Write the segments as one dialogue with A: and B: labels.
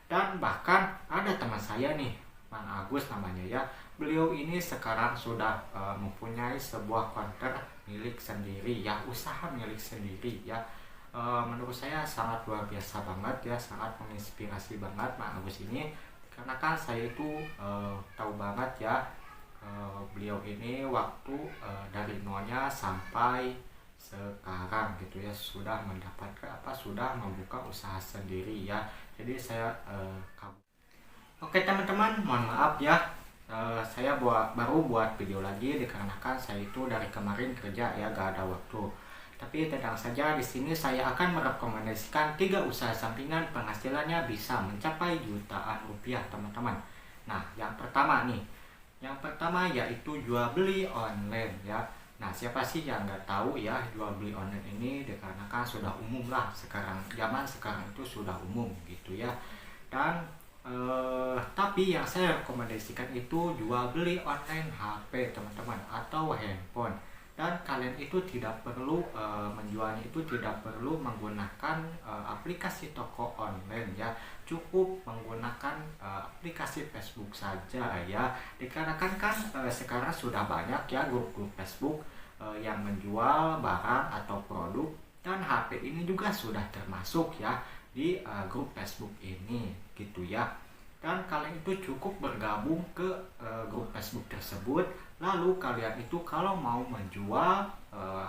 A: Dan bahkan ada teman saya nih, Mang Agus namanya ya. Beliau ini sekarang sudah mempunyai sebuah konter milik sendiri ya, usaha milik sendiri ya. Menurut saya sangat luar biasa banget ya, sangat menginspirasi banget Mang Agus ini. Karena kan saya itu tahu banget ya, beliau ini waktu dari nolnya sampai sekarang gitu ya, sudah mendapatkan sudah membuka usaha sendiri ya. Jadi saya Oke teman-teman, mohon maaf ya, saya baru buat video lagi dikarenakan saya itu dari kemarin kerja ya, gak ada waktu. Tapi tenang saja, di sini saya akan merekomendasikan 3 usaha sampingan penghasilannya bisa mencapai jutaan rupiah teman-teman. Nah, yang pertama yaitu jual beli online ya. Nah, siapa sih yang nggak tahu ya jual beli online ini, dikarenakan sudah umum lah sekarang, zaman sekarang itu sudah umum gitu ya. Dan tapi yang saya rekomendasikan itu jual beli online HP teman-teman atau handphone. Dan kalian itu tidak perlu menjualnya itu tidak perlu menggunakan aplikasi toko online ya, cukup menggunakan aplikasi Facebook saja ya. Dikarenakan kan sekarang sudah banyak ya grup-grup Facebook yang menjual barang atau produk, dan HP ini juga sudah termasuk ya di grup Facebook ini gitu ya. Dan kalian itu cukup bergabung ke grup Facebook tersebut, lalu kalian itu kalau mau menjual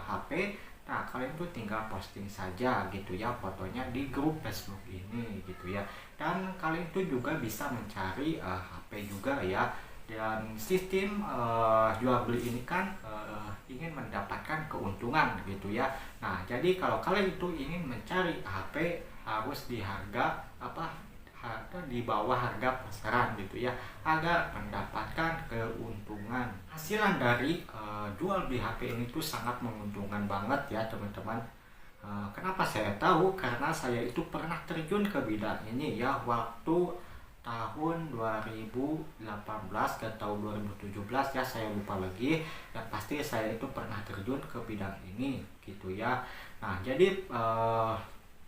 A: HP, nah kalian itu tinggal posting saja gitu ya fotonya di grup Facebook ini gitu ya. Dan kalian itu juga bisa mencari HP juga ya. Dan sistem jual beli ini kan ingin mendapatkan keuntungan gitu ya. Nah, jadi kalau kalian itu ingin mencari HP harus di harga harga di bawah harga pasaran gitu ya, agar mendapatkan keuntungan. Hasilan dari jual beli HP ini tuh sangat menguntungkan banget ya teman-teman. Kenapa saya tahu? Karena saya itu pernah terjun ke bidang ini ya, waktu tahun 2018 ke tahun 2017 ya, saya lupa lagi. Yang pasti saya itu pernah terjun ke bidang ini gitu ya. Nah, jadi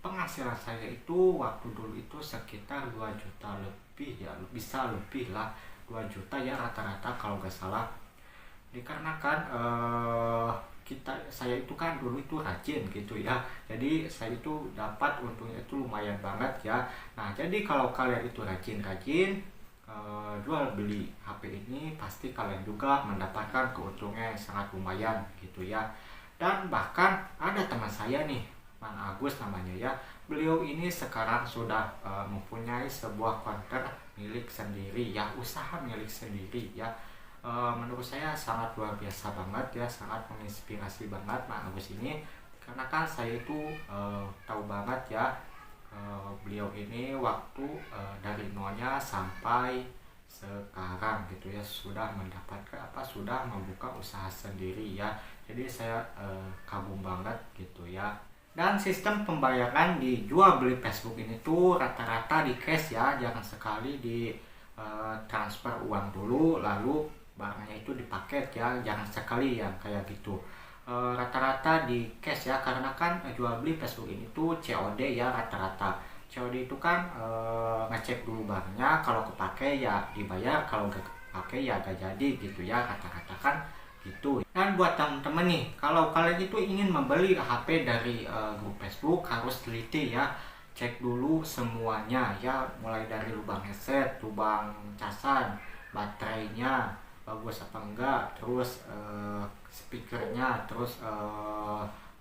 A: penghasilan saya itu waktu dulu itu sekitar 2 juta lebih ya, bisa lebih lah 2 juta ya rata-rata kalau nggak salah. Dikarenakan saya itu kan dulu itu rajin gitu ya, jadi saya itu dapat untungnya itu lumayan banget ya. Nah, jadi kalau kalian itu rajin-rajin jual beli HP ini, pasti kalian juga mendapatkan keuntungan yang sangat lumayan gitu ya. Dan bahkan ada teman saya nih, Mang Agus namanya ya. Beliau ini sekarang sudah mempunyai sebuah konter milik sendiri ya, usaha milik sendiri ya. Menurut saya sangat luar biasa banget ya, sangat menginspirasi banget Mang Agus ini. Karena kan saya itu tahu banget ya, beliau ini waktu dari nolnya sampai sekarang gitu ya, sudah mendapatkan sudah membuka usaha sendiri ya. Jadi saya kagum banget gitu ya. Dan sistem pembayaran di jual beli Facebook ini tuh rata-rata di cash ya, jangan sekali di transfer uang dulu lalu barangnya itu dipaket ya, jangan sekali yang kayak gitu. Rata-rata di cash ya, karena kan jual beli Facebook ini tuh COD ya rata-rata. COD itu kan ngecek dulu barangnya, kalau kepake ya dibayar, kalau nggak kepake ya gak jadi gitu ya, rata-rata kan gitu. Dan buat teman-teman nih, kalau kalian itu ingin membeli HP dari grup Facebook, harus teliti ya, cek dulu semuanya ya, mulai dari lubang headset, lubang casan, baterainya bagus apa enggak, terus speakernya, terus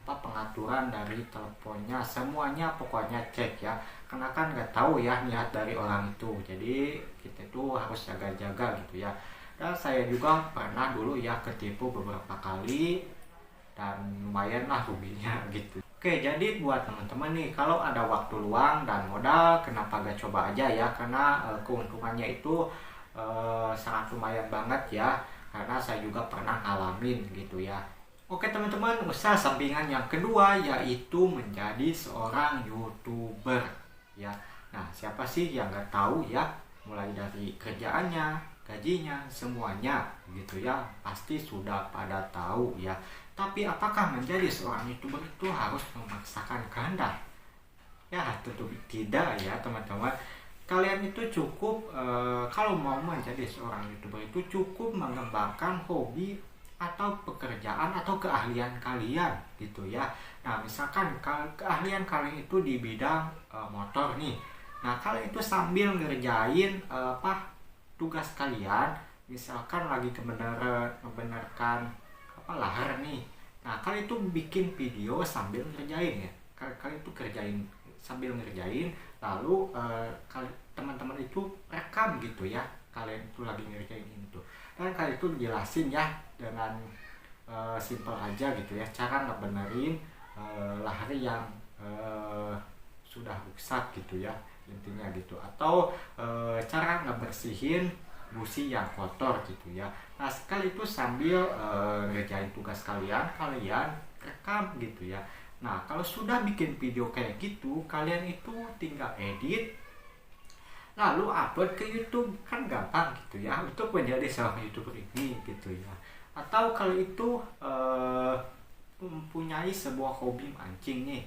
A: pengaturan dari teleponnya, semuanya pokoknya cek ya. Karena kan nggak tahu ya niat dari orang itu, jadi kita tuh harus jaga-jaga gitu ya. Dan saya juga pernah dulu ya ketipu beberapa kali, dan lumayan lah ruginya gitu. Oke, jadi buat teman-teman nih, kalau ada waktu luang dan modal, kenapa gak coba aja ya, karena keuntungannya itu sangat lumayan banget ya, karena saya juga pernah ngalamin gitu ya. Oke teman-teman, usaha sampingan yang kedua yaitu menjadi seorang YouTuber ya. Nah, siapa sih yang gak tahu ya, mulai dari kerjaannya, gajinya, semuanya gitu ya, pasti sudah pada tahu ya. Tapi apakah menjadi seorang YouTuber itu harus memaksakan kehendak? Ya tentu tidak ya teman-teman. Kalian kalian itu cukup kalau mau menjadi seorang YouTuber itu cukup mengembangkan hobi atau pekerjaan atau keahlian kalian gitu ya. Nah misalkan keahlian kalian itu di bidang motor nih. Nah kalian itu sambil ngerjain tugas kalian, misalkan lagi membenarkan lahar nih. Nah kalian itu bikin video sambil ngerjain ya. Kalian itu kerjain sambil ngerjain, lalu teman-teman itu rekam gitu ya, kalian itu lagi ngerjain itu, dan kalian itu jelasin ya dengan simple aja gitu ya, cara ngebenerin lahar yang sudah rusak gitu ya, intinya gitu, atau cara ngebersihin busi yang kotor gitu ya. Nah sekali itu sambil ngerjain tugas kalian rekam gitu ya. Nah kalau sudah bikin video kayak gitu, kalian itu tinggal edit lalu upload ke YouTube, kan gampang gitu ya untuk menjadi seorang YouTuber ini gitu ya. Atau kalau itu mempunyai sebuah hobi mancing nih.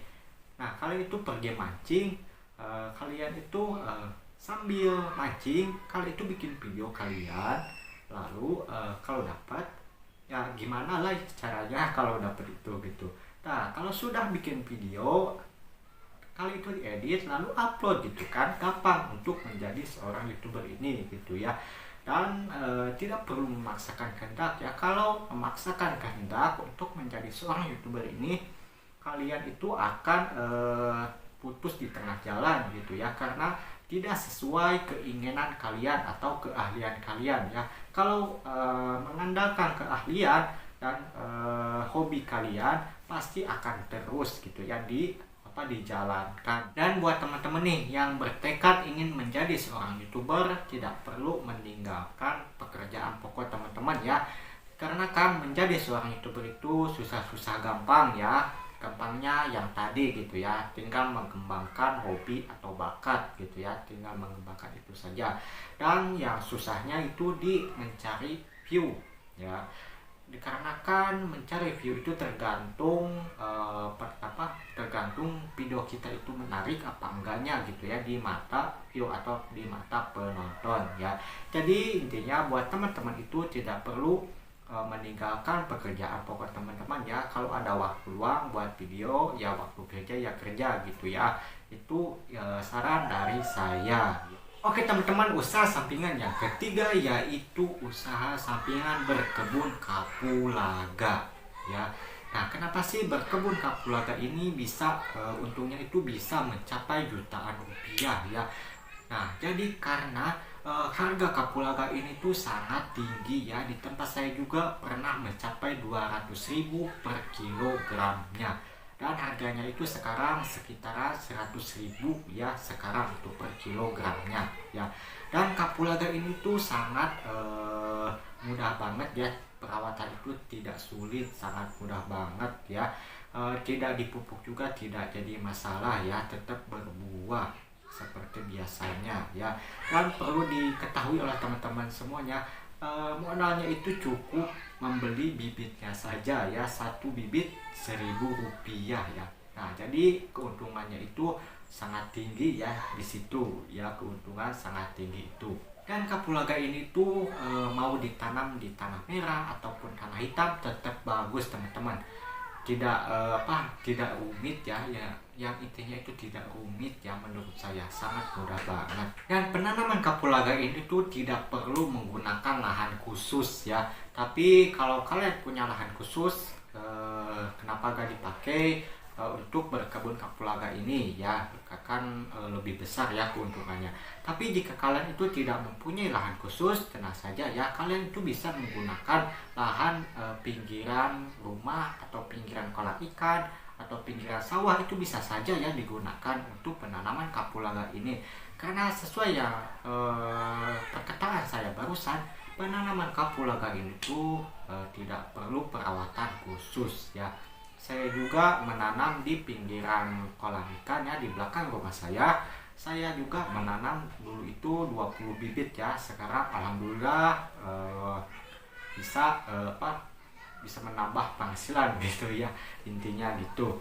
A: Nah kalian itu pergi mancing, kalian itu sambil mancing kalian itu bikin video kalian, lalu kalau dapat ya gimana lah caranya kalau dapat itu gitu. Nah kalau sudah bikin video kali itu diedit lalu upload gitu kan, gampang untuk menjadi seorang YouTuber ini gitu ya. Dan tidak perlu memaksakan kehendak ya. Kalau memaksakan kehendak untuk menjadi seorang YouTuber ini, kalian itu akan putus di tengah jalan gitu ya, karena tidak sesuai keinginan kalian atau keahlian kalian ya. Kalau mengandalkan keahlian dan hobi kalian pasti akan terus gitu ya dijalankan. Dan buat teman-teman nih yang bertekad ingin menjadi seorang YouTuber, tidak perlu meninggalkan pekerjaan pokok teman-teman ya, karena kan menjadi seorang YouTuber itu susah-susah gampang ya. Gampangnya yang tadi gitu ya, tinggal mengembangkan hobi atau bakat gitu ya, tinggal mengembangkan itu saja. Dan yang susahnya itu di mencari view ya, dikarenakan mencari view itu tergantung tergantung video kita itu menarik apa enggaknya gitu ya di mata view atau di mata penonton ya. Jadi intinya buat teman-teman itu tidak perlu meninggalkan pekerjaan pokok teman-teman ya. Kalau ada waktu luang buat video ya, waktu kerja ya kerja gitu ya. Itu saran dari saya. Oke teman-teman, usaha sampingan yang ketiga yaitu usaha sampingan berkebun kapulaga ya. Nah kenapa sih berkebun kapulaga ini bisa untungnya itu bisa mencapai jutaan rupiah ya. Nah jadi karena harga kapulaga ini tuh sangat tinggi ya. Di tempat saya juga pernah mencapai 200.000 per kilogramnya, dan harganya itu sekarang sekitaran 100.000 ya sekarang itu per kilogramnya ya. Dan kapulaga ini tuh sangat mudah banget ya, perawatan itu tidak sulit, sangat mudah banget ya. Tidak dipupuk juga tidak jadi masalah ya, tetap berbuah seperti biasanya ya. Dan perlu diketahui oleh teman-teman semuanya, modalnya itu cukup membeli bibitnya saja ya, satu bibit 1.000 rupiah ya. Nah jadi keuntungannya itu sangat tinggi ya di situ ya, keuntungan sangat tinggi itu. Dan kapulaga ini tuh mau ditanam di tanah merah ataupun tanah hitam tetap bagus teman-teman. Tidak rumit ya, yang intinya itu tidak rumit ya, menurut saya sangat mudah banget. Dan penanaman kapulaga ini tuh tidak perlu menggunakan lahan khusus ya, tapi kalau kalian punya lahan khusus, kenapa gak dipakai untuk berkebun kapulaga ini ya, akan lebih besar ya keuntungannya. Tapi jika kalian itu tidak mempunyai lahan khusus, tenang saja ya, kalian itu bisa menggunakan lahan pinggiran rumah atau pinggiran kolam ikan atau pinggiran sawah, itu bisa saja ya digunakan untuk penanaman kapulaga ini. Karena sesuai yang perkataan saya barusan, penanaman kapulaga ini tuh tidak perlu perawatan khusus ya. Saya juga menanam di pinggiran kolam ikan ya, di belakang rumah saya. Saya juga menanam dulu itu 20 bibit ya. Sekarang alhamdulillah bisa menambah penghasilan gitu ya, intinya gitu.